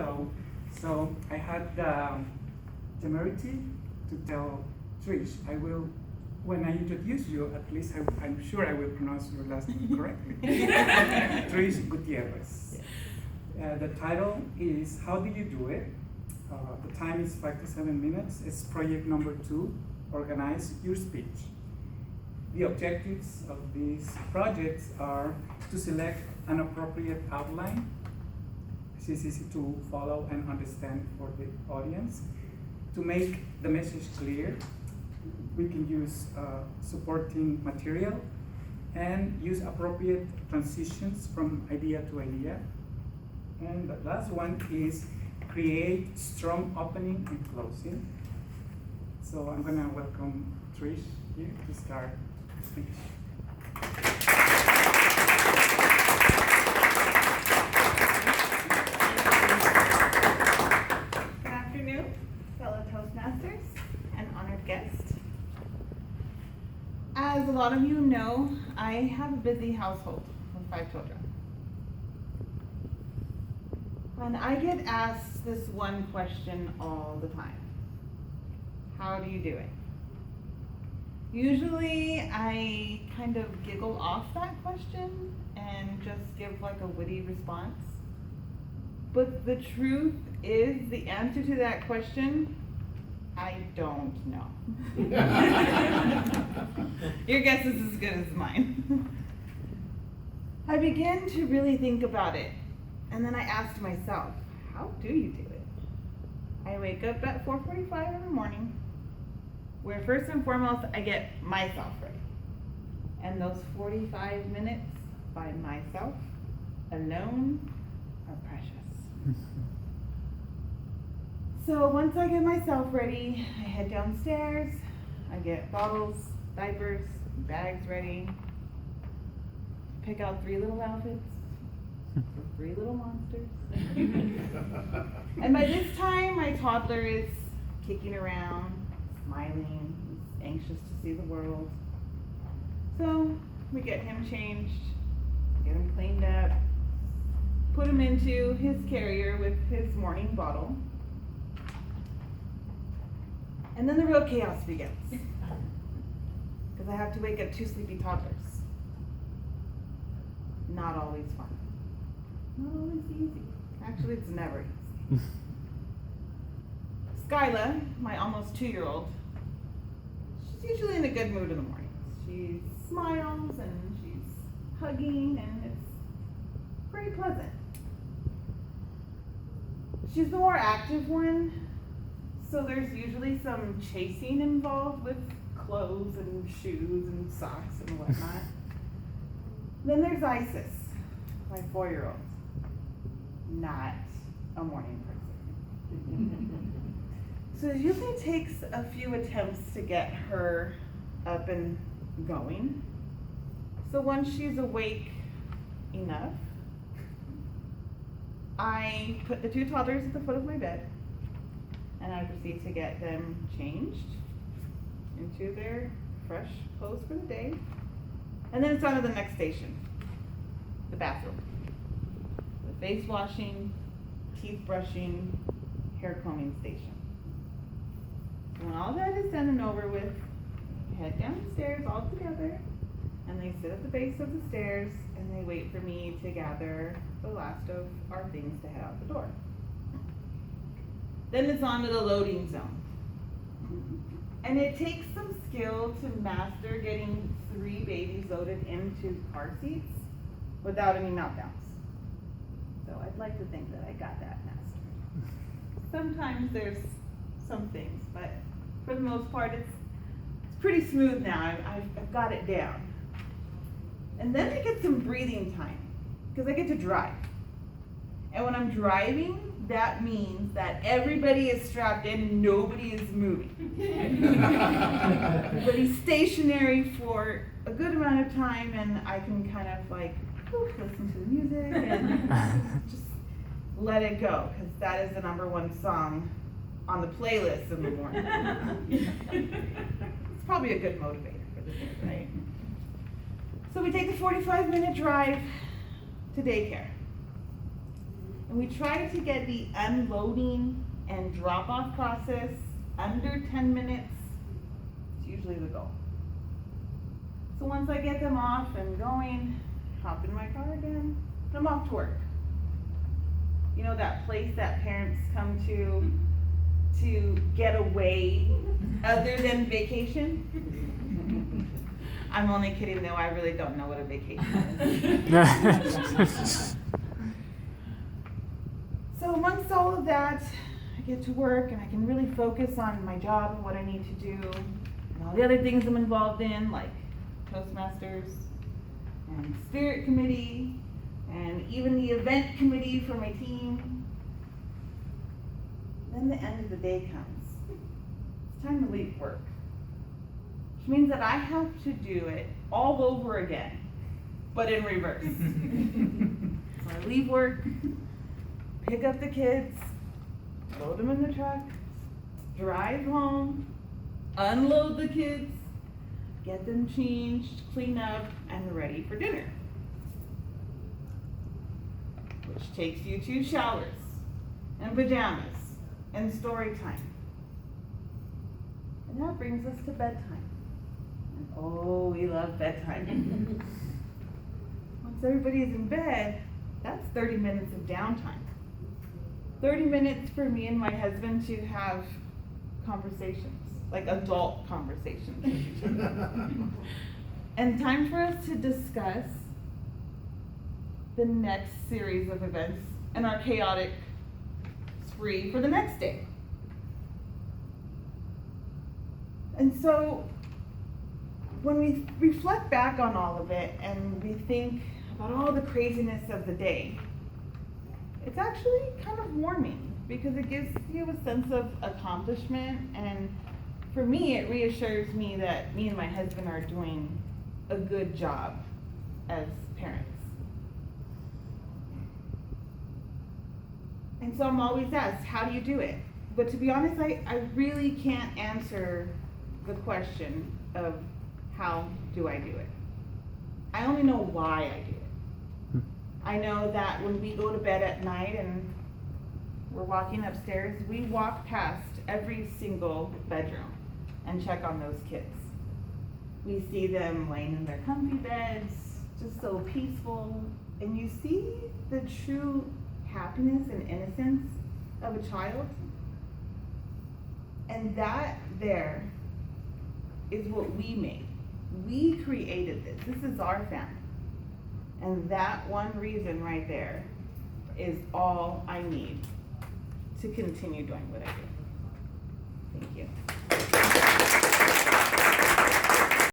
hello. So I had the temerity to tell Trish, when I introduce you, at least I'm sure I will pronounce your last name correctly. Trish Gutierrez. The title is How Do You Do It? The time is 5 to 7 minutes. It's project number 2, Organize Your Speech. The objectives of these projects are to select an appropriate outline. It's easy to follow and understand for the audience. To make the message clear, we can use supporting material and use appropriate transitions from idea to idea. And the last one is create strong opening and closing. So I'm gonna welcome Trish here to start the speech. Good afternoon, fellow Toastmasters and honored guests. As a lot of you know, I have a busy household with 5 children. And I get asked this one question all the time. How do you do it? Usually I kind of giggle off that question and just give like a witty response. But the truth is, the answer to that question, I don't know. Your guess is as good as mine. I began to really think about it, and then I asked myself, how do you do it? I wake up at 4:45 in the morning, where first and foremost I get myself ready. And those 45 minutes by myself, alone, are precious. So once I get myself ready, I head downstairs, I get bottles, diapers, bags ready, pick out 3 little outfits for 3 little monsters. And by this time, my toddler is kicking around, smiling, he's anxious to see the world. So we get him changed, get him cleaned up, put him into his carrier with his morning bottle. And then the real chaos begins. Because I have to wake up 2 sleepy toddlers. Not always fun. Not always easy. Actually, it's never easy. Skyla, my almost 2-year-old, she's usually in a good mood in the mornings. She smiles and she's hugging and it's pretty pleasant. She's the more active one, so there's usually some chasing involved with clothes and shoes and socks and whatnot. Then there's Isis, my 4-year-old. Not a morning person. So it usually takes a few attempts to get her up and going. So once she's awake enough, I put the 2 toddlers at the foot of my bed and I proceed to get them changed into their fresh clothes for the day. And then it's on to the next station, the bathroom. The face washing, teeth brushing, hair combing station. So when all that is done and over with, we head downstairs all together, and they sit at the base of the stairs and they wait for me to gather the last of our things to head out the door. Then it's on to the loading zone. And it takes some skill to master getting 3 babies loaded into car seats without any meltdowns. So I'd like to think that I got that mastered. Sometimes there's some things, but for the most part it's pretty smooth now. I've got it down. And then I get some breathing time because I get to drive. And when I'm driving, that means that everybody is strapped in and nobody is moving. Everybody's stationary for a good amount of time, and I can kind of like listen to the music and just let it go, because that is the #1 song on the playlist in the morning. It's probably a good motivator for the day, right? So we take the 45-minute drive to daycare. And we try to get the unloading and drop-off process under 10 minutes. It's usually the goal. So once I get them off and going, hop in my car again, and I'm off to work. You know, that place that parents come to get away other than vacation? I'm only kidding though, I really don't know what a vacation is. So amongst all of that, I get to work and I can really focus on my job and what I need to do, and all the other things I'm involved in, like Toastmasters and Spirit Committee, and even the event committee for my team. Then the end of the day comes. It's time to leave work. Which means that I have to do it all over again, but in reverse. So I leave work, pick up the kids, load them in the truck, drive home, unload the kids, get them changed, clean up, and ready for dinner. Which takes you to showers, and pajamas, and story time. And that brings us to bedtime. And oh, we love bedtime. Once everybody is in bed, that's 30 minutes of downtime. 30 minutes for me and my husband to have conversations, like adult conversations with each other. And time for us to discuss the next series of events and our chaotic spree for the next day. And so when we reflect back on all of it and we think about all the craziness of the day, it's actually kind of warming because it gives you a sense of accomplishment, and for me it reassures me that me and my husband are doing a good job as parents. And so I'm always asked, how do you do it? But to be honest, I really can't answer the question of how do I do it. I only know why I do it. I know that when we go to bed at night and we're walking upstairs, we walk past every single bedroom and check on those kids. We see them laying in their comfy beds, just so peaceful, and you see the true happiness and innocence of a child. And that there is what we made. We created this. This is our family. And that one reason right there is all I need to continue doing what I do.